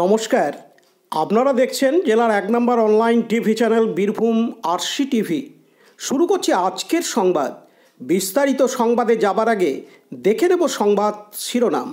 নমস্কার, আপনারা দেখছেন জেলার ১ number online TV channel Birbhum RC TV. শুরু করছি আজকের সংবাদ। বিস্তারিত সংবাদে যাবার আগে দেখে নেব সংবাদ শিরোনাম।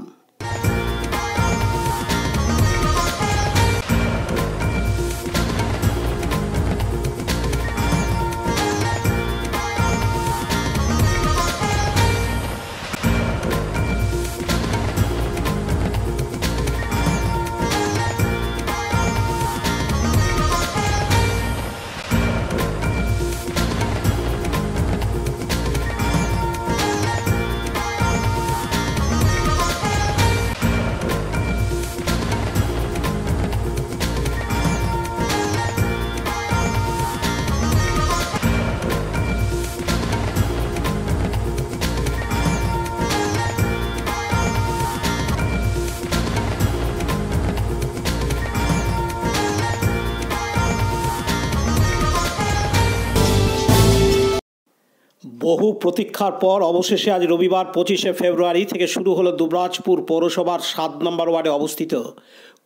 বহু প্রতীক্ষার পর অবশেষে আজ রবিবার ২৫শে ফেব্রুয়ারি থেকে শুরু হলো দুবরাজপুর পৌরসভার ৭ নম্বর ওয়ার্ডে অবস্থিত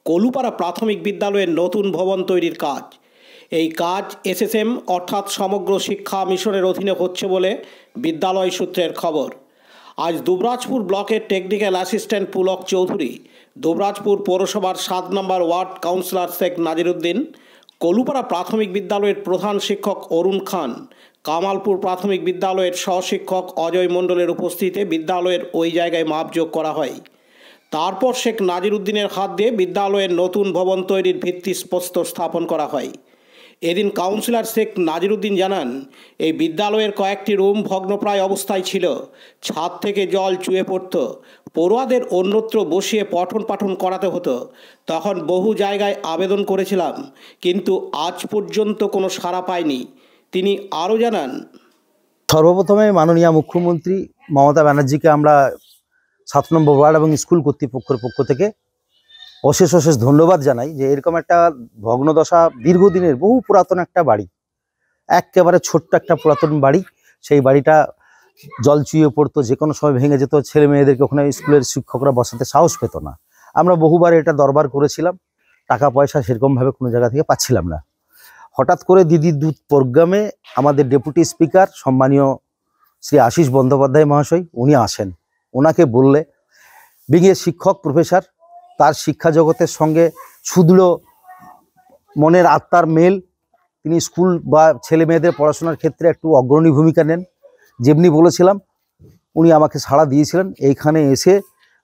কলুপাড়া প্রাথমিক বিদ্যালয়ের নতুন ভবন তৈরির কাজ। এই কাজ এসএসএম অর্থাৎ সমগ্র শিক্ষা মিশনের অধীনে হচ্ছে বলে বিদ্যালয় সূত্রের খবর। আজ দুবরাজপুর ব্লকের টেকনিক্যাল অ্যাসিস্ট্যান্ট পুলক চৌধুরী, দুবরাজপুর পৌরসভার ৭ নম্বর ওয়ার্ড কাউন্সিলর শেখ নাজিরুদ্দিন, কলুপাড়া প্রাথমিক বিদ্যালয়ের প্রধান শিক্ষক অরুণ খান, কামালপুর প্রাথমিক বিদ্যালয়ের সহশিক্ষক অজয় মণ্ডলের উপস্থিতিতে বিদ্যালয়ের ওই জায়গায় মাপযোগ করা হয়। তারপর শেখ নাজিরুদ্দিনের হাত দিয়ে বিদ্যালয়ের নতুন ভবন তৈরির ভিত্তিপ্রস্তর স্থাপন করা হয়। এদিন কাউন্সিলর শেখ নাজিরুদ্দিন জানান, এই বিদ্যালয়ের কয়েকটি রুম ভগ্নপ্রায় অবস্থায় ছিল, ছাদ থেকে জল চুয়ে পড়ত, পড়ুয়াদের অন্যত্র বসিয়ে পঠন পাঠন করাতে হতো। তখন বহু জায়গায় আবেদন করেছিলাম, কিন্তু আজ পর্যন্ত কোনো সাড়া পাইনি। তিনি আরও জানান, সর্বপ্রথমে মাননীয় মুখ্যমন্ত্রী মমতা ব্যানার্জিকে আমরা ৭ নম্বর ওয়ার্ড এবং স্কুল কর্তৃপক্ষের পক্ষ থেকে অশেষ ধন্যবাদ জানাই যে এরকম একটা ভগ্নদশা, দীর্ঘদিনের বহু পুরাতন একটা বাড়ি, একেবারে ছোট্ট একটা পুরাতন বাড়ি, সেই বাড়িটা জল চুইয়ে পড়তো, যে কোনো সময় ভেঙে যেত, ছেলে মেয়েদেরকে ওখানে স্কুলের শিক্ষকরা বসাতে সাহস পেত না। আমরা বহুবার এটা দরবার করেছিলাম, টাকা পয়সা সেরকমভাবে কোনো জায়গা থেকে পাচ্ছিলাম না। হঠাৎ করে দিদি দূত প্রোগ্রামে আমাদের ডেপুটি স্পিকার সম্মানীয় শ্রী আশিস বন্দ্যোপাধ্যায় মহাশয় উনি আসেন। ওনাকে বললে বিজ্ঞ শিক্ষক প্রফেসর, তার শিক্ষা জগতের সঙ্গে সুদৃঢ় মনের আত্মার মেল, তিনি স্কুল বা ছেলে মেয়েদের পড়াশোনার ক্ষেত্রে একটু অগ্রণী ভূমিকা নেন। যেমনি বলেছিলাম উনি আমাকে সাড়া দিয়েছিলেন। এইখানে এসে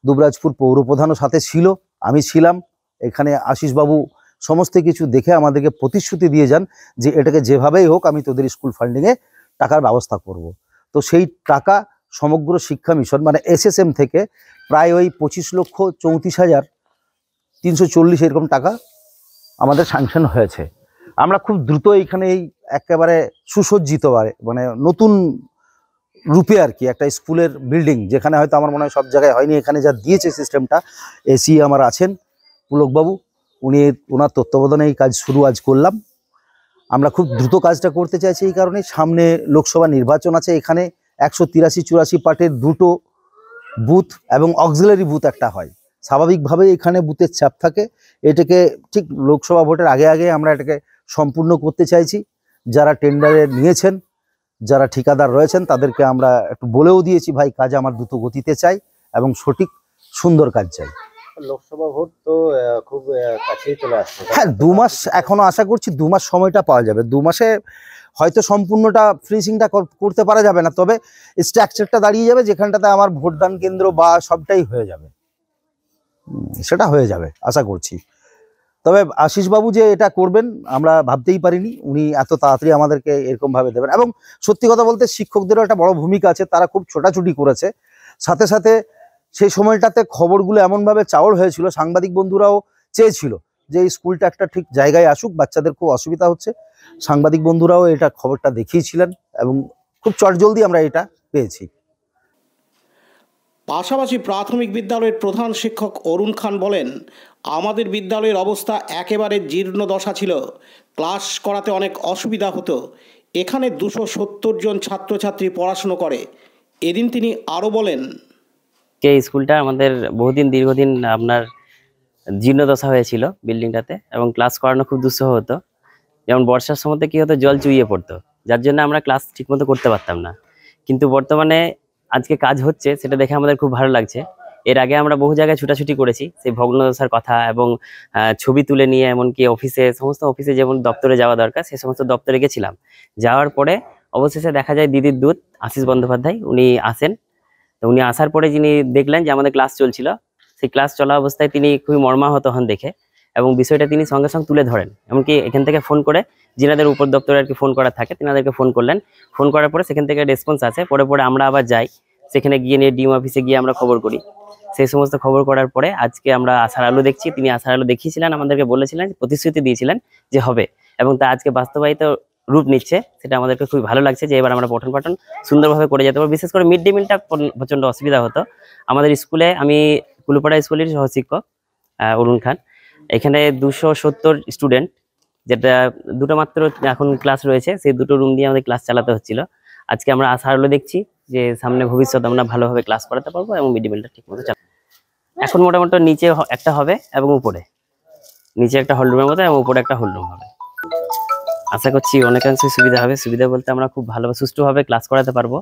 দুবরাজপুর পৌরপ্রধানও সাথে ছিল, আমি ছিলাম। এখানে আশিসবাবু সমস্ত কিছু দেখে আমাদেরকে প্রতিশ্রুতি দিয়ে যান যে এটাকে যেভাবেই হোক আমি তোদের স্কুল ফান্ডিংয়ে টাকার ব্যবস্থা করব। তো সেই টাকা সমগ্র শিক্ষা মিশন মানে এসএসএম থেকে প্রায় ওই ২৫,৩৪,৩৪০ এরকম টাকা আমাদের স্যাংশন হয়েছে। আমরা খুব দ্রুত এইখানে এই একেবারে সুসজ্জিত মানে নতুন রূপে আর কি একটা স্কুলের বিল্ডিং, যেখানে হয়তো আমার মনে হয় সব জায়গায় হয়নি, এখানে যা দিয়েছে সিস্টেমটা, এসি আমার আছেন পুলকবাবু, ওনার তত্ত্বাবধানে এই কাজ শুরু আজ করলাম। আমরা খুব দ্রুত কাজটা করতে চাইছি এই কারণে সামনে লোকসভা নির্বাচন আছে। এখানে ১৮৩-৮৪ পার্টের দুটো বুথ এবং অক্সিলারি বুথ একটা হয়, স্বাভাবিকভাবে এখানে বুথের চাপ থাকে। এটাকে ঠিক লোকসভা ভোটের আগে আমরা এটাকে সম্পূর্ণ করতে চাইছি। যারা টেন্ডারে নিয়েছেন, যারা ঠিকাদার রয়েছেন, তাদেরকে আমরা একটু বলেও দিয়েছি, ভাই কাজ আমার দ্রুত গতিতে চাই এবং সঠিক সুন্দর কাজ চাই। লোকসভা ভোট তো খুব কাছেই চলে আসছে। হ্যাঁ, ২ মাস এখনো আশা করছি, ২ মাস সময়টা পাওয়া যাবে। ২ মাসে হয়তো সম্পূর্ণটা ফিনিশিংটা করতে পারা যাবে না, তবে স্ট্রাকচারটা দাঁড়িয়ে যাবে, যেখানটাতে আমার ভোটদান কেন্দ্র বা সবটাই হয়ে যাবে, সেটা হয়ে যাবে আশা করছি। তবে আশিসবাবু যে এটা করবেন আমরা ভাবতেই পারিনি, উনি এত তাড়াতাড়ি আমাদেরকে এরকমভাবে দেবেন। এবং সত্যি কথা বলতে শিক্ষকদেরও একটা বড় ভূমিকা আছে, তারা খুব ছোটাছুটি করেছে। সাথে সাথে সেই সময়টাতে খবরগুলো এমনভাবে চাওয়ার হয়েছিল, সাংবাদিক বন্ধুরাও চেয়েছিল যে এই স্কুলটা একটা ঠিক জায়গায় আসুক, বাচ্চাদের খুব অসুবিধা হচ্ছে। সাংবাদিক বন্ধুরাও এটা খবরটা দেখিয়েছিলেন এবং খুব চটজলদি আমরা এটা পেয়েছি। পাশাপাশি প্রাথমিক বিদ্যালয়ের প্রধান শিক্ষক অরুণ খান বলেন, আমাদের বিদ্যালয়ের অবস্থা একেবারে জীর্ণ দশা ছিল, ক্লাস করাতে অনেক অসুবিধা হতো। এখানে ২৭০ জন ছাত্রছাত্রী পড়াশুনো করে। এদিন তিনি আরও বলেন, এই স্কুলটা আমাদের বহুদিন দীর্ঘদিন আপনার জীর্ণদশা হয়েছিল বিল্ডিংটাতে, এবং ক্লাস করানো খুব দুঃসহ হতো। যেমন বর্ষার সময়তে কি হতো, জল চুইয়ে পড়তো, যার জন্য আমরা ক্লাস ঠিকমতো করতে পারতাম না। কিন্তু বর্তমানে আজকে কাজ হচ্ছে, সেটা দেখে আমাদের খুব ভালো লাগছে। এর আগে আমরা বহু জায়গায় ছুটাছুটি করেছি সেই ভগ্নদশার কথা, এবং ছবি তুলে নিয়ে এমনকি সমস্ত অফিসে যেমন দপ্তরে যাওয়া দরকার সেই সমস্ত দপ্তরে গেছিলাম। যাওয়ার পরে অবশেষে দেখা যায় দিদির দূত আশিস বন্দ্যোপাধ্যায় উনি আসেন। তো উনি আসার পরে যিনি দেখলেন যে আমাদের ক্লাস চলছিল, সেই ক্লাস চলা অবস্থায় তিনি খুবই মর্মাহত হন দেখে, এবং বিষয়টা তিনি সঙ্গে সঙ্গে তুলে ধরেন। এমনকি এখান থেকে ফোন করে, যিনাদের উপর দপ্তরে আর কি ফোন করা থাকে, তিনাদেরকে ফোন করলেন। ফোন করার পরে সেখান থেকে রেসপন্স আসে। পরে আমরা আবার যাই, সেখানে গিয়ে নিয়ে ডিএম অফিসে গিয়ে আমরা খবর করি। সেই সমস্ত খবর করার পরে আজকে আমরা আশার আলো দেখছি। তিনি আশার আলো দেখিয়েছিলেন, আমাদেরকে বলেছিলেন, প্রতিশ্রুতি দিয়েছিলেন যে হবে, এবং তা আজকে বাস্তবায়িত রূপ নিচ্ছে। সেটা আমাদেরকে খুবই ভালো লাগছে যে এবার আমরা পঠন পাঠন সুন্দরভাবে করে যেতে পারবো। বিশেষ করে মিড ডে মিলটা প্রচন্ড অসুবিধা হতো আমাদের স্কুলে। আমি কুলুপাড়া স্কুলের সহশিক্ষক অরুণ খান। এখানে 270 স্টুডেন্ট, যেটা দুটো মাত্র এখন ক্লাস রয়েছে, সেই দুটো রুম দিয়ে আমাদের ক্লাস চালাতে হচ্ছিল। আজকে আমরা আশার আলো দেখছি যে সামনে ভবিষ্যৎ আমরা ভালোভাবে ক্লাস করাতে পারবো এবং মিড ডে মিলটা ঠিক মতো চালাবো। এখন মোটামুটি নিচে একটা হবে এবং উপরে, নিচে একটা হলরুমের মতো এবং উপরে একটা হলরুম হবে। আশা করছি অনেকাংশে সুবিধা হবে। সুবিধা বলতে আমরা খুব ভালোভাবে সুষ্ঠুভাবে ক্লাস করাতে পারবো।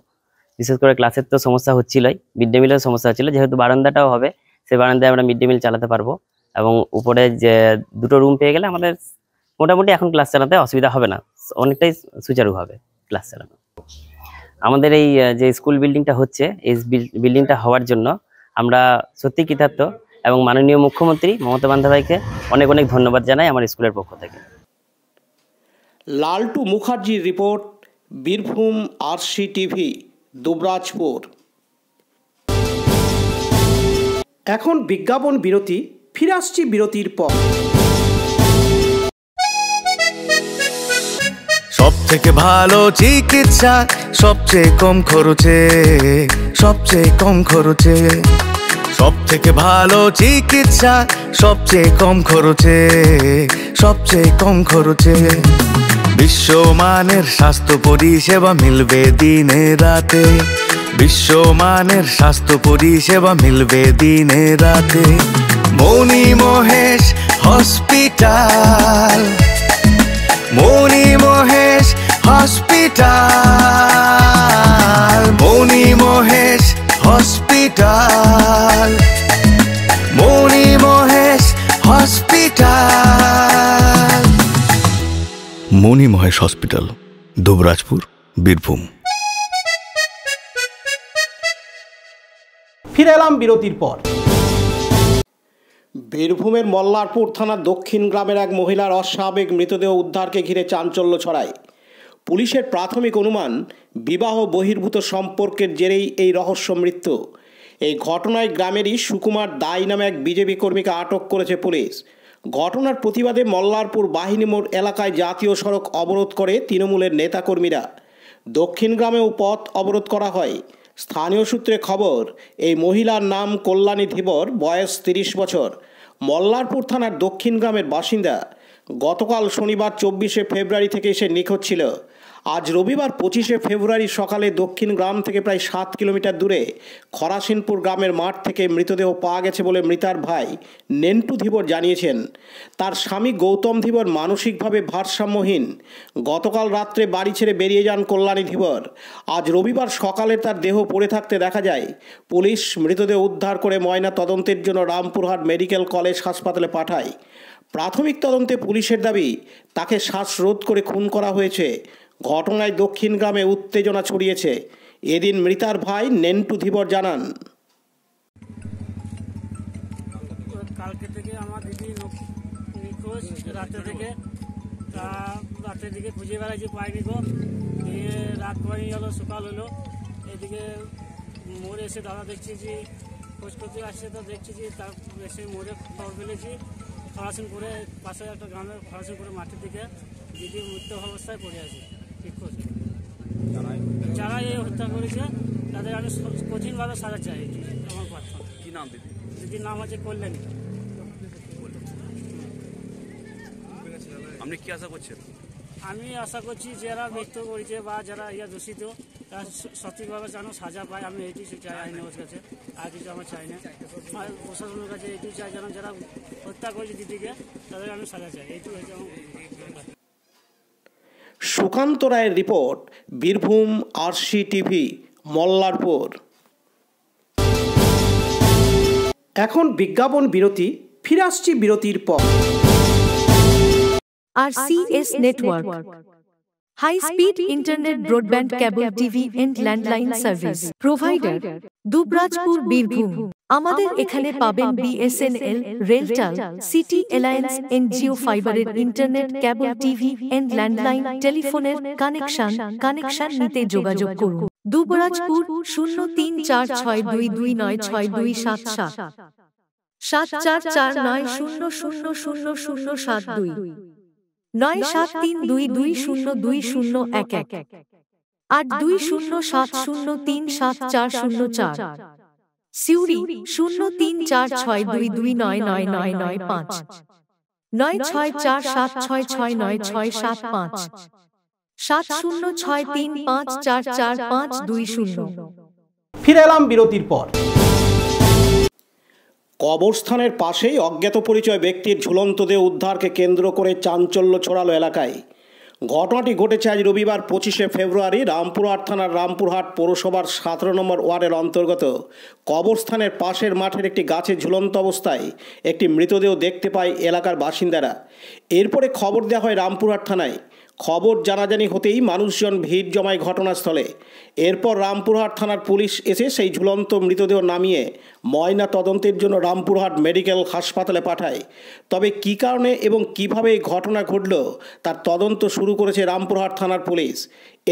বিশেষ করে ক্লাসের তো সমস্যা হচ্ছিলই, মিড ডে মিলের সমস্যা হচ্ছিল। যেহেতু বারান্দাটাও হবে, সেই বারান্দায় আমরা মিড ডে মিল চালাতে পারবো, এবং উপরে যে দুটো রুম পেয়ে গেলে আমাদের মোটামুটি এখন ক্লাস চালাতে অসুবিধা হবে না, অনেকটাই সুচারু হবে ক্লাস চালানো। আমাদের এই যে স্কুল বিল্ডিংটা হচ্ছে, এই বিল্ডিংটা হওয়ার জন্য আমরা সত্যি কৃতার্থ, এবং মাননীয় মুখ্যমন্ত্রী মমতা বন্দ্যোপাধ্যায়কে অনেক অনেক ধন্যবাদ জানাই আমার স্কুলের পক্ষ থেকে। লালটু মুখার্জির রিপোর্ট, বীরভূম RCTV, দুবরাজপুর। এখন বিজ্ঞাপন বিরতি, ফিরে আসছি বিরতির পর। সব থেকে ভালো চিকিৎসা, সবচেয়ে কম খরচে, সবচেয়ে কম খরচে। সব থেকে ভালো চিকিৎসা, সবচেয়ে কম খরচে, সবচেয়ে কম খরচে। বিশ্বমানের স্বাস্থ্য পরিষেবা মিলবে দিনে রাতে, বিশ্বমানের স্বাস্থ্য পরিষেবা মিলবে দিনে রাতে। মণি মহেশ হসপিটাল, মণি মহেশ হসপিটাল, মণি মহেশ হসপিটাল, মণি মহেশ হসপিটাল। মণি মহেশ হসপিটাল, দুবরাজপুর, বীরভূম। ফিরে এলাম বিরতির পর। বীরভূমের মল্লারপুর থানার দক্ষিণ গ্রামের এক মহিলার অস্বাভাবিক মৃতদেহ উদ্ধারকে ঘিরে চাঞ্চল্য ছড়ায়। পুলিশের প্রাথমিক অনুমান, বিবাহ বহির্ভূত সম্পর্কের জেরেই এই রহস্য মৃত্যু। এই ঘটনায় গ্রামেরই সুকুমার দাই নামে এক বিজেপি কর্মীকে আটক করেছে পুলিশ। ঘটনার প্রতিবাদে মল্লারপুর বাহিনী মোড় এলাকায় জাতীয় সড়ক অবরোধ করে তৃণমূলের নেতাকর্মীরা। দক্ষিণ গ্রামেও পথ অবরোধ করা হয়। স্থানীয় সূত্রে খবর, এই মহিলার নাম কল্যাণী ধীবর, বয়স 30 বছর, মল্লারপুর থানার দক্ষিণ গ্রামের বাসিন্দা। গতকাল শনিবার 24শে ফেব্রুয়ারি থেকে সে নিখোঁজ ছিল। আজ রবিবার 25শে ফেব্রুয়ারি সকালে দক্ষিণ গ্রাম থেকে প্রায় 7 কিলোমিটার দূরে খরাসিনপুর গ্রামের মাঠ থেকে মৃতদেহ পাওয়া গেছে বলে মৃতার ভাই নেন্টু ধীবর জানিয়েছেন। তার স্বামী গৌতম ধীবর মানসিকভাবে ভারসাম্যহীন। গতকাল রাত্রে বাড়ি ছেড়ে বেরিয়ে যান কল্যাণী ধীবর। আজ রবিবার সকালে তার দেহ পড়ে থাকতে দেখা যায়। পুলিশ মৃতদেহ উদ্ধার করে ময়না তদন্তের জন্য রামপুরহাট মেডিকেল কলেজ হাসপাতালে পাঠায়। প্রাথমিক তদন্তে পুলিশের দাবি, তাকে শ্বাসরোধ করে খুন করা হয়েছে। ঘটনায় দক্ষিণ গ্রামে উত্তেজনা ছড়িয়েছে। এদিন মৃতার ভাই নেন্টু ধীবর জানান, কালকে থেকে আমার দিদি নিখোঁজ, রাতের দিকে খুঁজে বেড়াইছি, পাইনি গো। দিয়ে রাত পাইনি হলো, সকাল হলো, এদিকে মোড়ে এসে দাদা দেখছি যে খোঁজ করতে আসছে, তো দেখছি যে তার এসে মোড়ে খবর ফেলেছি খরাসিনপুরে, পাশে একটা গ্রামের খরাসিনপুরে মাঠের দিকে দিদি মৃত্যু অবস্থায় পড়ে আছে। নিখোঁজ যারা এই হত্যা করেছে তাদের আমি কঠিনভাবে সাজা চাই, আমার প্রার্থনা। কি নাম দিদি? দিদির নাম হচ্ছে কল্যাণী। আপনি কি আশা করছেন? আমি আশা করছি যারা মৃত্যু করেছে বা যারা দূষিত তারা সঠিকভাবে যেন সাজা পায়, আমি এইটি চাই আইনের কাছে, আর কিছু আমার চাই না। আর প্রশাসনের কাছে এইটুকু চাই যেন যারা হত্যা করেছে দিদিকে তাদের আমি সাজা চাই, এইটুকু হচ্ছে আমার। সুকান্ত রায়ের রিপোর্ট, বীরভূম RCTV, মল্লারপুর। এখন বিজ্ঞাপন বিরতি, ফিরে আসছি বিরতির পর। RCS Network, high speed internet, broadband, cable TV and landline service provider, Dubrajpur, Birbhum. আমাদের এখানে পাবেন BSNL, RailTel, city alliance and Jio ফাইবারের internet, cable TV and landline টেলিফোনের কানেকশন নিতে যোগাযোগ করুন। দুবরাজপুর 034622962777 7449000072 9732202011 8207037404। সিউড়ি 034622999995 9647669665 7063544520। ফিরে এলাম বিরতির পর। কবরস্থানের পাশেই অজ্ঞাত পরিচয় ব্যক্তির ঝুলন্ত দেহ উদ্ধারকে কেন্দ্র করে চাঞ্চল্য ছড়ালো এলাকায়। ঘটনাটি ঘটেছে আজ রবিবার 25শে ফেব্রুয়ারি রামপুরহাট থানার রামপুরহাট পৌরসভার 17 নম্বর ওয়ার্ডের অন্তর্গত কবরস্থানের পাশের মাঠের একটি গাছে ঝুলন্ত অবস্থায় একটি মৃতদেহ দেখতে পায় এলাকার বাসিন্দারা। এরপরে খবর দেওয়া হয় রামপুরহাট থানায়। খবর জানাজানি হতেই মানুষজন ভিড় জমায় ঘটনাস্থলে। এরপর রামপুরহাট থানার পুলিশ এসে সেই ঝুলন্ত মৃতদেহ নামিয়ে ময়না তদন্তের জন্য রামপুরহাট মেডিকেল হাসপাতালে পাঠায়। তবে কী কারণে এবং কিভাবে এই ঘটনা ঘটল তার তদন্ত শুরু করেছে রামপুরহাট থানার পুলিশ।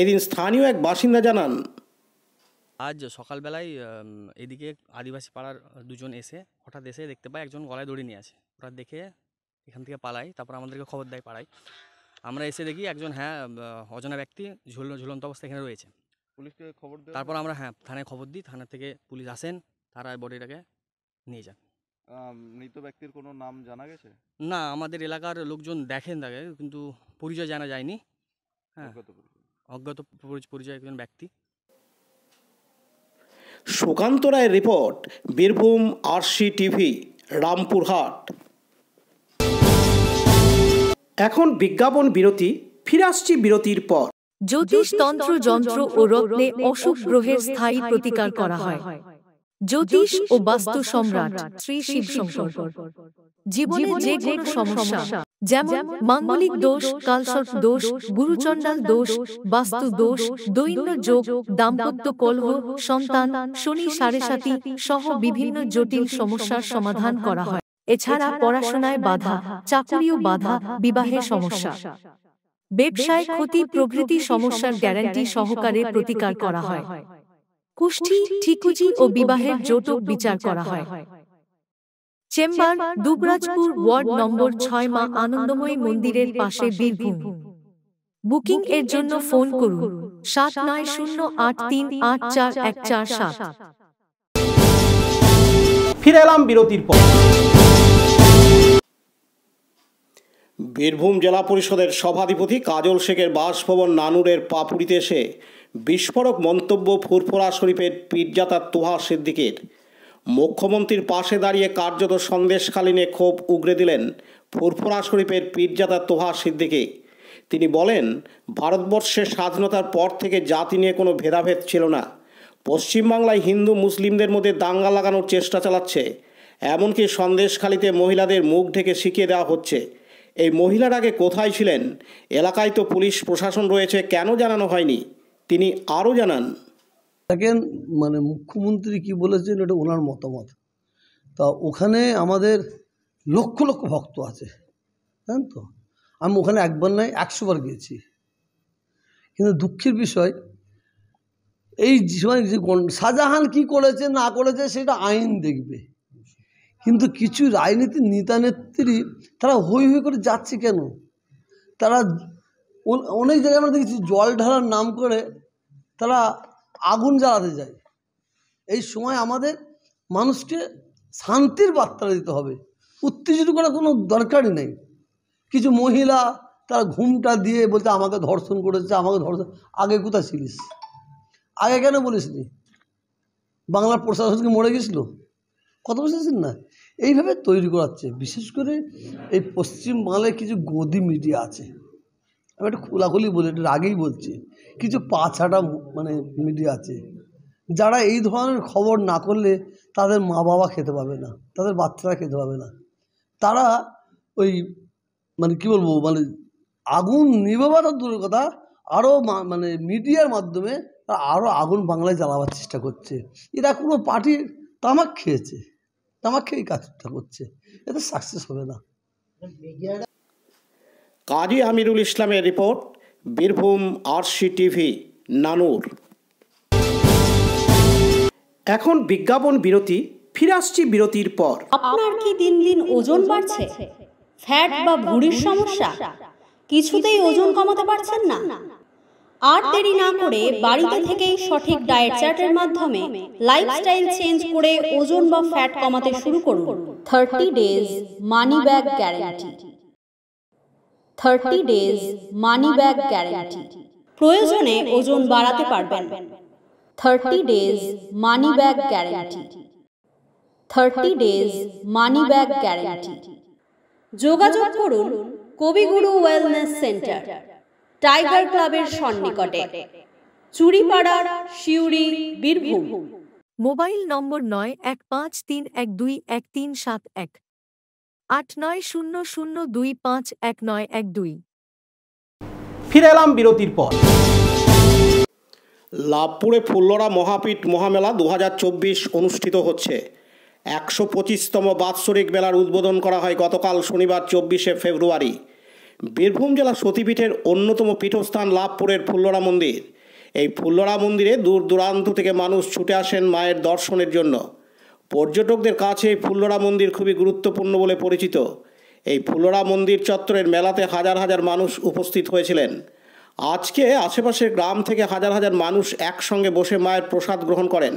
এদিন স্থানীয় এক বাসিন্দা জানান, আজ সকালবেলায় এদিকে আদিবাসী পাড়ার দুজন এসে হঠাৎ এসে দেখতে পায় একজন গলায় দড়ি নিয়ে আছে। ওরা দেখে এখান থেকে পালায়, তারপর আমাদেরকে খবর দেয় পাড়ায়। আমরা এসে দেখি একজন অজানা ব্যক্তি ঝুলন্ত অবস্থায় এখানে রয়েছে। পুলিশকে খবর দেয়, তারপর আমরা থানায় খবর দিই। থানা থেকে পুলিশ আসেন, তারা বডিটাকে নিয়ে যান। মৃত ব্যক্তির কোনো নাম জানা গেছে? না, আমাদের এলাকার লোকজন দেখেন তাকে, কিন্তু পরিচয় জানা যায়নি। হ্যাঁ, অজ্ঞাত পরিচয় একজন ব্যক্তি। সুকান্ত রায়ের রিপোর্ট, বীরভূম RCTV, রামপুরহাট। এখন বিজ্ঞাপন বিরতি, ফিরে আসছি বিরতির পর। জ্যোতিষ তন্ত্র, যন্ত্র ও রত্নে অশুভ গ্রহের স্থায়ী প্রতিকার করা হয়। জ্যোতিষ ও বাস্তু সম্রাট শ্রী শিবশঙ্কর। জীবনে যে কোনো সমস্যা, যেমন মাঙ্গলিক দোষ, কালসর্প দোষ, গুরুচণ্ডাল দোষ, বাস্তু দোষ, দৈন্য যোগ, দাম্পত্য কলহ, সন্তান, শনি সাড়েসাতি সহ বিভিন্ন জটিল সমস্যার সমাধান করা হয়। এছাড়া পড়াশোনায় বাধা, চাকুরিও বাধা, বিবাহে সমস্যা, ব্যবসায় ক্ষতি প্রভৃতি সমস্যার গ্যারান্টি সহকারে প্রতিকার করা হয়। কুষ্ঠি, ঠিকুজি ও বিবাহের জটক বিচার করা হয়। চেম্বার দুবরাজপুর, ওয়ার্ড নম্বর 6, মা আনন্দময়ী মন্দিরের পাশে, বীরভূম। বুকিং এর জন্য ফোন করুন 7908384147। ফিরে এলাম বিরতির পর। বীরভূম জেলা পরিষদের সভাধিপতি কাজল শেখের বাসভবন নানুরের পাপুড়িতে এসে বিস্ফোরক মন্তব্য ফুরফুরা শরীফের পীরজাদা তোহা সিদ্দিকের। মুখ্যমন্ত্রীর পাশে দাঁড়িয়ে কার্যত সন্দেশখালী ক্ষোভ উগরে দিলেন ফুরফুরা শরীফের পীরজাদা তোহা সিদ্দিকী। তিনি বলেন, ভারতবর্ষের স্বাধীনতার পর থেকে জাতি নিয়ে কোনো ভেদাভেদ ছিল না। পশ্চিমবাংলায় হিন্দু মুসলিমদের মধ্যে দাঙ্গা লাগানোর চেষ্টা চালাচ্ছে। এমনকি সন্দেশখালীতে মহিলাদের মুখ ঢেকে শিখিয়ে দেওয়া হচ্ছে। এই মহিলার আগে কোথায় ছিলেন? এলাকায় তো পুলিশ প্রশাসন রয়েছে, কেন জানানো হয়নি? তিনি আরও জানান, দেখেন, মানে মুখ্যমন্ত্রী কি বলেছেন এটা ওনার মতামত। তা ওখানে আমাদের লক্ষ লক্ষ ভক্ত আছে, জানেন তো। আমি ওখানে একবার নয় 100 বার গিয়েছি। কিন্তু দুঃখের বিষয়, এই সময় যে শাহজাহান কি করেছে না করেছে সেটা আইন দেখবে, কিন্তু কিছু রাজনীতির নেতা নেত্রী তারা হই হই করে যাচ্ছে কেন? তারা অনেক জায়গায় আমরা দেখেছি জল ঢালার নাম করে তারা আগুন জ্বালাতে যায়। এই সময় আমাদের মানুষকে শান্তির বার্তা দিতে হবে, উত্তেজিত করার কোনো দরকারই নেই। কিছু মহিলা তারা ঘুমটা দিয়ে বলছে আমাকে ধর্ষণ করেছে, আমাকে ধর্ষণ। আগে কোথায় ছিলিস? আগে কেন বলিসনি? বাংলার প্রশাসন কি মরে গেছিল? কথা বুঝতেছেন না? এইভাবে তৈরি করাচ্ছে। বিশেষ করে এই পশ্চিম বাংলায় কিছু গদি মিডিয়া আছে, আমি একটু খোলাখুলি বলি, একটু আগেই বলছি, কিছু পাছাটা মানে মিডিয়া আছে, যারা এই ধরনের খবর না করলে তাদের মা বাবা খেতে পাবে না, তাদের বাচ্চারা খেতে পাবে না। তারা ওই মানে কী বলবো, মানে আগুন নিভাবার দূরের কথা, আরও মানে মিডিয়ার মাধ্যমে তারা আরও আগুন বাংলায় জ্বালাবার চেষ্টা করছে। এরা কোনো পার্টি তামাক খেয়েছে, তামাক খেয়ে কাজটা করছে, এতে সাকসেস হবে না। কাজী আমিরুল ইসলামের রিপোর্ট, বীরভূম RCTV নানুর। এখন বিজ্ঞাপন বিরতি, ফিরে আসছি বিরতির পর। আপনার কি দিন দিন ওজন বাড়ছে? ফ্যাট বা ভুঁড়ির সমস্যা? কিছুতেই ওজন কমাতে পারছেন না? আর দেরি না করে বাড়িতে থেকেই সঠিক ডায়েট চার্টের মাধ্যমে লাইফস্টাইল চেঞ্জ করে ওজন বা ফ্যাট কমাতে শুরু করুন। 30 days money back guarantee. 30 days money back guarantee. প্রয়োজনে ওজন বাড়াতে পারবেন। 30 days money back guarantee. 30 days money back guarantee. যোগাযোগ করুন কবিগুরু ওয়েলনেস সেন্টার, টাইগার ক্লাবের সন্নিকটে, চুরিপাড়া, সিউড়ি, বীরভূম। Mobile number 9153121371, 8900251912। ফিরে এলাম বিরতির পর। লাভপুরে ফুল্লরা মহাপীঠ মহামেলা 2024 অনুষ্ঠিত হচ্ছে। 125তম বাৎসরিক মেলার উদ্বোধন করা হয় গতকাল শনিবার 24শে ফেব্রুয়ারি। বীরভূম জেলা সতীপীঠের অন্যতম পীঠস্থান লাভপুরের ফুল্লরা মন্দির। এই ফুল্লরা মন্দিরে দূর দূরান্ত থেকে মানুষ ছুটে আসেন মায়ের দর্শনের জন্য। পর্যটকদের কাছে এই ফুল্লরা মন্দির খুবই গুরুত্বপূর্ণ বলে পরিচিত। এই ফুল্লরা মন্দির চত্বরের মেলাতে হাজার হাজার মানুষ উপস্থিত হয়েছিলেন। আজকে আশেপাশের গ্রাম থেকে হাজার হাজার মানুষ একসঙ্গে বসে মায়ের প্রসাদ গ্রহণ করেন।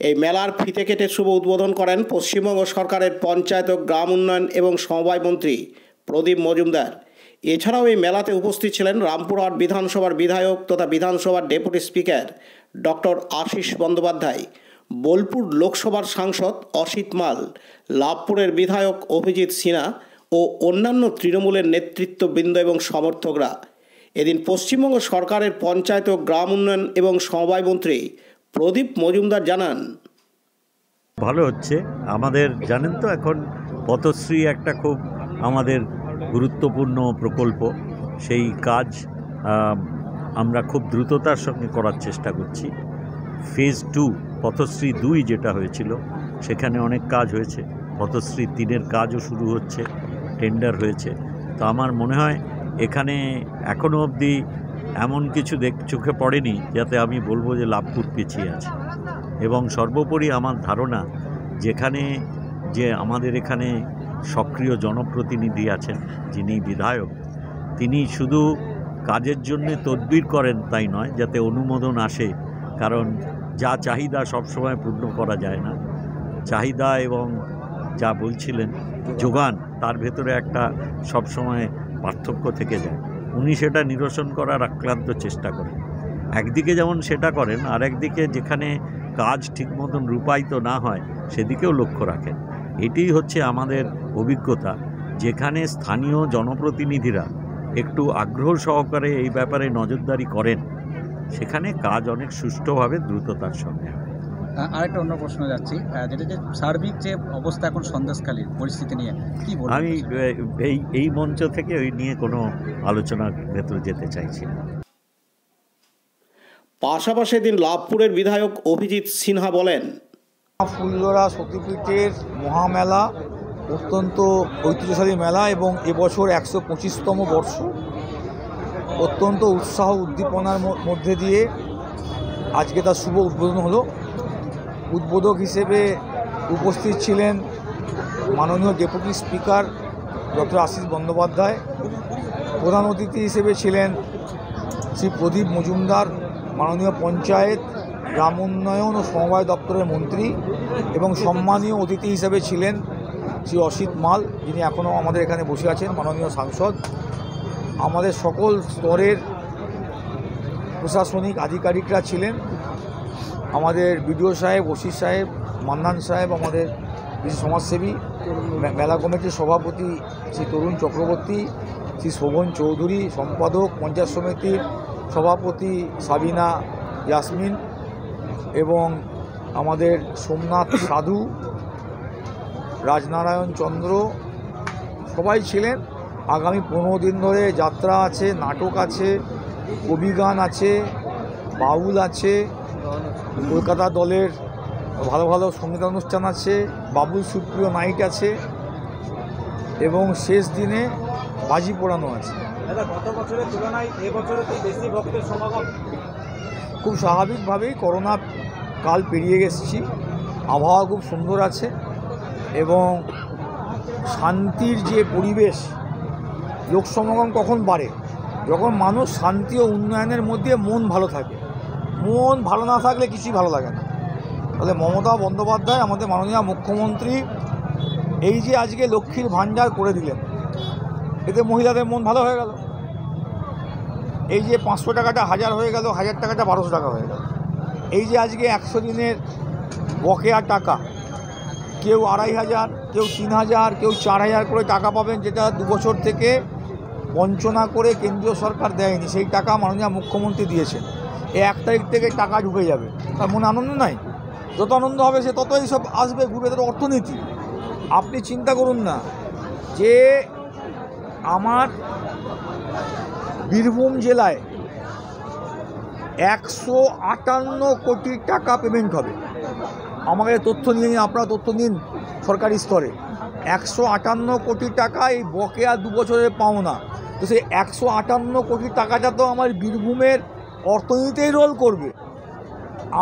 এই মেলার ফিতে কেটে শুভ উদ্বোধন করেন পশ্চিমবঙ্গ সরকারের পঞ্চায়েত ও গ্রাম উন্নয়ন এবং সমবায় মন্ত্রী প্রদীপ মজুমদার। এছাড়াও এই মেলাতে উপস্থিত ছিলেন রামপুরহাট বিধানসভার বিধায়ক তথা বিধানসভার deputy speaker doctor Ashis Bandyopadhyay, Bolpur লোকসভার সাংসদ অসিত মাল, লাভপুরের বিধায়ক অভিজিৎ সিনহা ও অন্যান্য তৃণমূলের নেতৃত্ববৃন্দ এবং সমর্থকরা। এদিন পশ্চিমবঙ্গ সরকারের পঞ্চায়েত ও গ্রাম উন্নয়ন এবং সমবায় মন্ত্রী প্রদীপ মজুমদার জানান, ভালো হচ্ছে আমাদের, জানেন তো এখন পথশ্রী একটা খুব আমাদের গুরুত্বপূর্ণ প্রকল্প। সেই কাজ আমরা খুব দ্রুততার সঙ্গে করার চেষ্টা করছি। ফেজ 2 পথশ্রী 2 যেটা হয়েছিল সেখানে অনেক কাজ হয়েছে। পথশ্রী 3-এর কাজও শুরু হচ্ছে, টেন্ডার হয়েছে। তো আমার মনে হয় এখানে এখনও অবধি এমন কিছু চোখে পড়েনি যাতে আমি বলবো যে লাভপুর পিছিয়ে আছে। এবং সর্বোপরি আমার ধারণা যেখানে যে আমাদের এখানে সক্রিয় জনপ্রতিনিধি আছেন, যিনি বিধায়ক, তিনি শুধু কাজের জন্য তদবির করেন তাই নয়, যাতে অনুমোদন আসে। কারণ যা চাহিদা সবসময় পূর্ণ করা যায় না। চাহিদা এবং যা বলছিলেন যোগান, তার ভেতরে একটা সবসময় পার্থক্য থেকে যায়। উনি সেটা নিরসন করার আক্রান্ত চেষ্টা করেন। একদিকে যেমন সেটা করেন, আর একদিকে যেখানে কাজ ঠিক মতন রূপায়িত না হয় সেদিকেও লক্ষ্য রাখেন। এটিই হচ্ছে আমাদের অভিজ্ঞতা। যেখানে স্থানীয় জনপ্রতিনিধিরা একটু আগ্রহ সহকারে এই ব্যাপারে নজরদারি করেন, সেখানে কাজ অনেক সুষ্ঠুভাবে দ্রুততার সঙ্গে। আরেকটা অন্য প্রশ্ন যাচ্ছি, যেটা যে সার্বিক যে অবস্থা এখন সন্দেশকালীন পরিস্থিতি নিয়ে কি বলবো? আমি এই মঞ্চ থেকে ওই নিয়ে কোনো আলোচনার ভেতরে যেতে চাইছি না। পাশাপাশি দিন লাভপুরের বিধায়ক অভিজিৎ সিনহা বলেন, ফুল্লরা সতীপীঠের মহামেলা অত্যন্ত ঐতিহ্যশালী মেলা এবং এবছর 125তম বর্ষ। অত্যন্ত উৎসাহ উদ্দীপনার মধ্যে দিয়ে আজকে তার শুভ উদ্বোধন হলো। উদ্বোধক হিসেবে উপস্থিত ছিলেন মাননীয় deputy speaker doctor Ashis Bandyopadhyay. প্রধান অতিথি হিসেবে ছিলেন শ্রী প্রদীপ মজুমদার, মাননীয় পঞ্চায়েত, গ্রাম উন্নয়ন ও সমবায় দপ্তরের মন্ত্রী, এবং সম্মানীয় অতিথি হিসেবে ছিলেন শ্রী অসিত মাল, যিনি এখনও আমাদের এখানে বসে আছেন, মাননীয় সাংসদ। আমাদের সকল স্তরের প্রশাসনিক আধিকারিকরা ছিলেন। আমাদের বিডিও সাহেব, ওসি সাহেব, মান্নান সাহেব, আমাদের কিছু সমাজসেবী, মেলা কমিটির সভাপতি শ্রী তরুণ চক্রবর্তী, শ্রী শোভন চৌধুরী, সম্পাদক, পঞ্চায়েত সমিতির সভাপতি সাবিনা ইয়াসমিন এবং আমাদের সোমনাথ সাধু, রাজনারায়ণ চন্দ্র সবাই ছিলেন। আগামী 15 দিন ধরে যাত্রা আছে, নাটক আছে, কবিগান আছে, বাউল আছে, কলকাতা দলের ভালো ভালো সঙ্গীতানুষ্ঠান আছে, বাবুল সুপ্রিয় নাইট আছে এবং শেষ দিনে বাজি পোড়ানো আছে। গত বছরের তুলনায় এবছরে তো বেশি ভক্তের সমাগম। খুব স্বাভাবিকভাবেই করোনা কাল পেরিয়ে গেছি, আবহাওয়া খুব সুন্দর আছে এবং শান্তির যে পরিবেশ, লোক সমাগম কখন বাড়ে? যখন মানুষ শান্তি ও উন্নয়নের মধ্যে মন ভালো থাকে। মন ভালো না থাকলে কিছুই ভালো লাগে না। তাহলে মমতা বন্দ্যোপাধ্যায় আমাদের মাননীয় মুখ্যমন্ত্রী এই যে আজকে লক্ষ্মীর ভাণ্ডার করে দিলেন, এতে মহিলাদের মন ভালো হয়ে গেল। এই যে 500 টাকাটা 1000 হয়ে গেল, 1000 টাকাটা 1200 টাকা হয়ে গেল। এই যে আজকে 100 দিনের বকেয়া টাকা, কেউ 2500, কেউ 3000, কেউ 4000 করে টাকা পাবেন, যেটা 2 বছর থেকে বঞ্চনা করে কেন্দ্রীয় সরকার দেয়নি, সেই টাকা মাননীয় মুখ্যমন্ত্রী দিয়েছেন। এই 1 তারিখ থেকে টাকা ঢুকে যাবে। তার মনে আনন্দ নাই? যত আনন্দ হবে সে ততই সব আসবে, ঘুরবে। তার অর্থনীতি আপনি চিন্তা করুন না যে আমার বীরভূম জেলায় 158 কোটি টাকা পেমেন্ট হবে। আমাকে তথ্য নিয়ে নিন, আপনারা তথ্য নিন সরকারি স্তরে। 158 কোটি টাকা এই বকেয়া 2 বছরের পাওনা। তো সেই 158 কোটি টাকাটা তো আমার বীরভূমের অর্থনীতিতেই রোল করবে।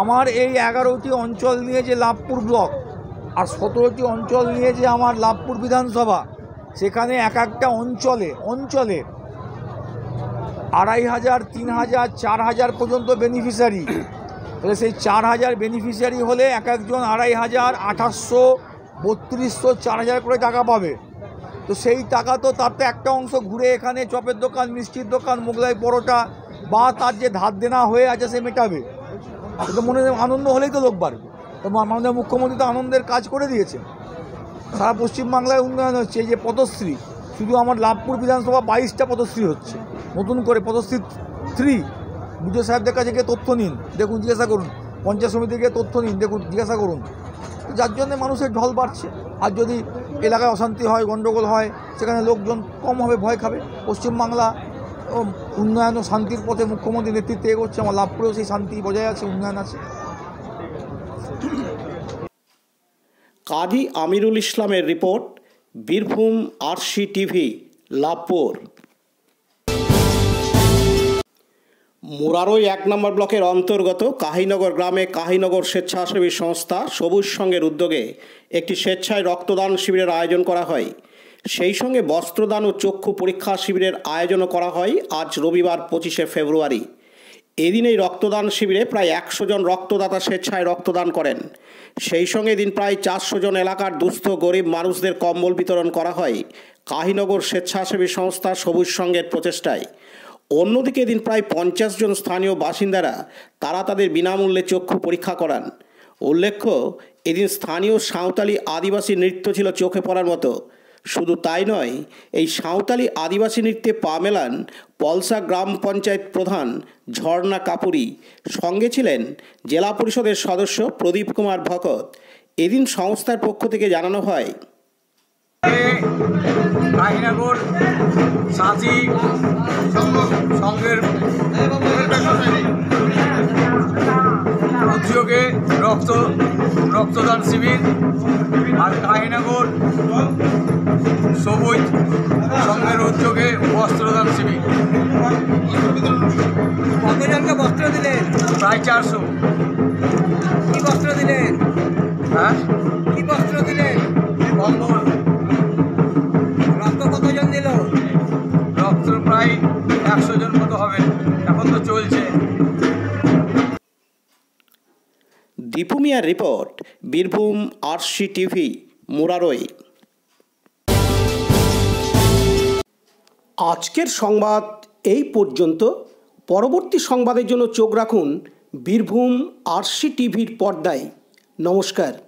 আমার এই 11টি অঞ্চল নিয়ে যে লাভপুর ব্লক আর 17টি অঞ্চল নিয়ে যে আমার লাভপুর বিধানসভা, সেখানে এক একটা অঞ্চলে 2500, 3000, 4000 পর্যন্ত বেনিফিশিয়ারি। তাহলে সেই 4000 বেনিফিশিয়ারি হলে এক একজন 2500, 2800, 3200, 4000 করে টাকা পাবে। তো সেই টাকা তো তার তো একটা অংশ ঘুরে এখানে চপের দোকান, মিষ্টির দোকান, মোগলাই পরোটা বা তার যে ধার দেনা হয়ে আছে সে মেটাবে। তো মনে আনন্দ হলেই তো লোক বাড়বে। তো মাননীয় মুখ্যমন্ত্রী তো আনন্দের কাজ করে দিয়েছেন। সারা পশ্চিমবাংলায় উন্নয়ন হচ্ছে। এই যে পদশ্রী, শুধু আমার লাভপুর বিধানসভা 22টা পদশ্রী হচ্ছে নতুন করে, পদশ্রী 3। বিডিও সাহেবদের কাছে গিয়ে তথ্য নিন, দেখুন, জিজ্ঞাসা করুন। পঞ্চায়েত সমিতিকে গিয়ে তথ্য নিন, দেখুন, জিজ্ঞাসা করুন। যার জন্য মানুষের ঢল বাড়ছে। আর যদি এলাকায় অশান্তি হয়, গণ্ডগোল হয়, সেখানে লোকজন কম হবে, ভয় খাবে। পশ্চিমবাংলা উন্নয়ন ও শান্তির পথে মুখ্যমন্ত্রীর নেতৃত্বে এগোচ্ছে। আমার লাভপুরেও সেই শান্তি বজায় আছে, উন্নয়ন আছে। কাজী আমিরুল ইসলামের report, Birbhum RC TV, Labhpur. Murarai 1 নম্বর ব্লকের অন্তর্গত কাহিনগর গ্রামে কাহিনগর স্বেচ্ছাসেবী সংস্থা সবুজ সংঘের উদ্যোগে একটি স্বেচ্ছায় রক্তদান শিবিরের আয়োজন করা হয়। সেই সঙ্গে বস্ত্রদান ও চক্ষু পরীক্ষা শিবিরের আয়োজনও করা হয় আজ রবিবার 25শে ফেব্রুয়ারি। এদিন এই রক্তদান শিবিরে প্রায় 100 জন রক্তদাতা স্বেচ্ছায় রক্তদান করেন। সেই সঙ্গে এদিন প্রায় 400 জন এলাকার দুস্থ গরিব মানুষদের কম্বল বিতরণ করা হয় কাহিনগর স্বেচ্ছাসেবী সংস্থা সবুজ সংঘের প্রচেষ্টায়। অন্যদিকে এদিন প্রায় 50 জন স্থানীয় বাসিন্দারা তাদের বিনামূল্যে চক্ষু পরীক্ষা করান। উল্লেখ্য, এদিন স্থানীয় সাঁওতালি আদিবাসী নৃত্য ছিল চোখে পড়ার মতো। শুধু তাই নয়, এই সাঁওতালি আদিবাসী নৃত্যে পা মেলান পলসা গ্রাম পঞ্চায়েত প্রধান ঝর্ণা কাপুরি। সঙ্গে ছিলেন জেলা পরিষদের সদস্য প্রদীপ কুমার ভকত। এদিন সংস্থার পক্ষ থেকে জানানো হয়, কাহিনগর সাথী সংঘের উদ্যোগে রক্তদান শিবির আর কাহিনগর সবুজ সংঘের উদ্যোগে বস্ত্রদান শিবির। কতজনকে বস্ত্র দিলেন? প্রায় 400। কি বস্ত্র দিলেন? হ্যাঁ, কি বস্ত্র দিলেন? কম্বল। রক্ত কতজন দিল? রক্ত প্রায় 100 জন মতো হবে, এখন তো চলছে। দীপু মিয়ার report, Birbhum RC TV, Murarai. আজকের সংবাদ এই পর্যন্ত। পরবর্তী সংবাদের জন্য চোখ রাখুন বীরভূম আরসি টিভির পর্দায়। নমস্কার।